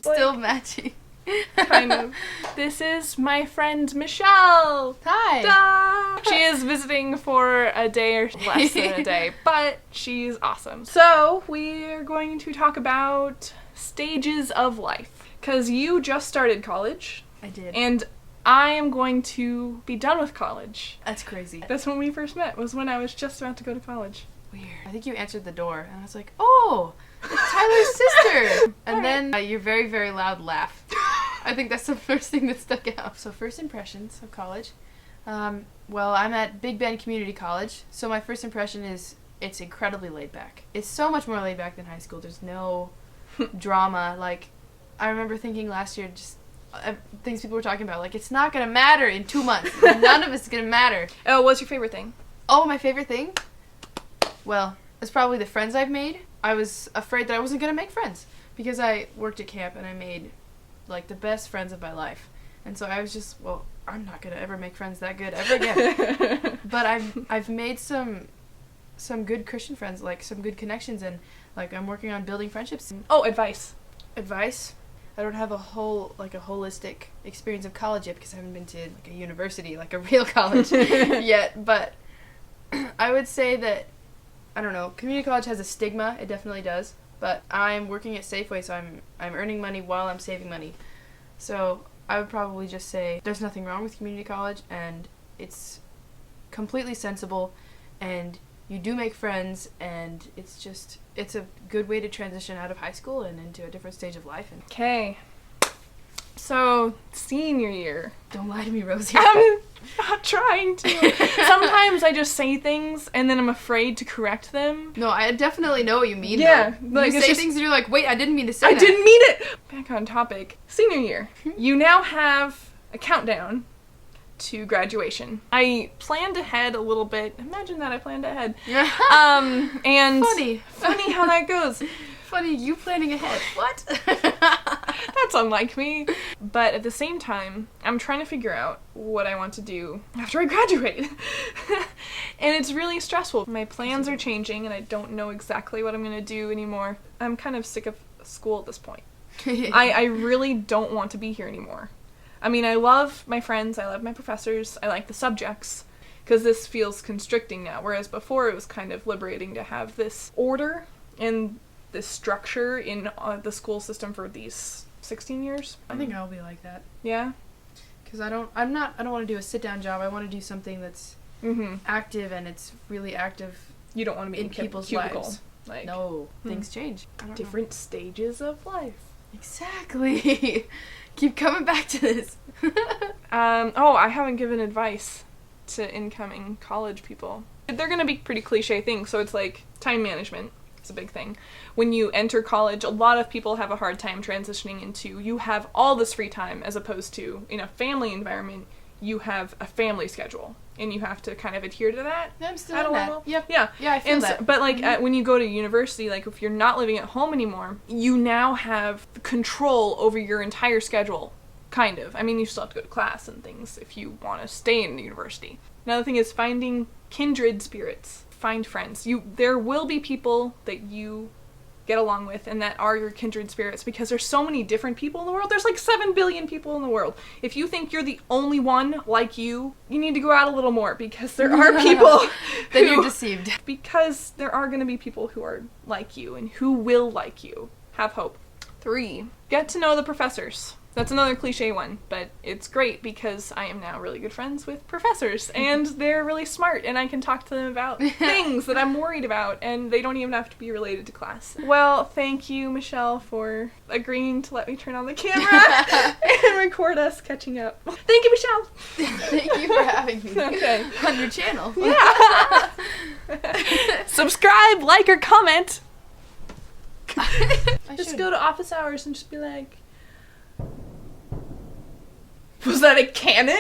Still matching. Kind of. This is my friend Michelle. Hi. Da! She is visiting for a day or less than a day, but she's awesome. So we're going to talk about stages of life. Because you just started college. I did. And I am going to be done with college. That's crazy. That's when we first met, was when I was just about to go to college. Weird. I think you answered the door, and I was like, oh, it's Tyler's sister. And then your very, very loud laugh. I think that's the first thing that stuck out. So first impressions of college. Well, I'm at Big Bend Community College, so my first impression is it's incredibly laid back. It's so much more laid back than high school. There's no drama. Like, I remember thinking last year, just things people were talking about, like, it's not going to matter in 2 months. None of it's going to matter. Oh, what's your favorite thing? Oh, my favorite thing? Well, it's probably the friends I've made. I was afraid that I wasn't going to make friends because I worked at camp and I made, like, the best friends of my life. And so I was just, well, I'm not going to ever make friends that good ever again. But I've made some good Christian friends, like, some good connections, and, like, I'm working on building friendships. Oh, advice. Advice? I don't have a holistic experience of college yet because I haven't been to, like, a university, like a real college yet. But I would say that, I don't know, community college has a stigma. It definitely does. But I'm working at Safeway, so I'm earning money while I'm saving money. So I would probably just say there's nothing wrong with community college, and it's completely sensible, and you do make friends, and it's a good way to transition out of high school and into a different stage of life. Okay. So, senior year. Don't lie to me, Rosie. I'm not trying to. Sometimes I just say things and then I'm afraid to correct them. No, I definitely know what you mean. Yeah. Though. Like, you say things and you're like, wait, I didn't mean to say that. that. I didn't mean it! Back on topic. Senior year. You now have a countdown to graduation. I planned ahead a little bit. Imagine that I planned ahead. And funny how that goes. Funny, you planning ahead. What? That's unlike me. But at the same time, I'm trying to figure out what I want to do after I graduate. And it's really stressful. My plans are changing and I don't know exactly what I'm going to do anymore. I'm kind of sick of school at this point. I really don't want to be here anymore. I mean, I love my friends, I love my professors, I like the subjects, because this feels constricting now, whereas before it was kind of liberating to have this order and this structure in the school system for these 16 years. I think I'll be like that. Yeah? Because I don't want to do a sit-down job. I want to do something that's active, and it's really active. You don't want to be in people's cubicle. lives. Like, no, things change. Different stages of life. Exactly. Keep coming back to this. I haven't given advice to incoming college people. They're going to be pretty cliche things, so it's like time management. It's a big thing. When you enter college, a lot of people have a hard time transitioning into you have all this free time, as opposed to in a family environment, you have a family schedule. And you have to kind of adhere to that. Yeah, I'm still in that. Yep. Yeah. Yeah, I feel that. But like when you go to university, like if you're not living at home anymore, you now have control over your entire schedule. Kind of. I mean, you still have to go to class and things if you want to stay in the university. Another thing is finding kindred spirits. Find friends. There will be people that you get along with and that are your kindred spirits, because there's so many different people in the world. There's like 7 billion people in the world. If you think you're the only one like you need to go out a little more, because there are people then you're deceived. Because there are going to be people who are like you and who will like you. Have hope. 3, get to know the professors. That's another cliche one, but it's great because I am now really good friends with professors, and they're really smart, and I can talk to them about things that I'm worried about, and they don't even have to be related to class. Well, thank you, Michelle, for agreeing to let me turn on the camera and record us catching up. Thank you, Michelle! Thank you for having me on your channel. Yeah! Subscribe, like, or comment. Just go to office hours and just be like, was that a cannon?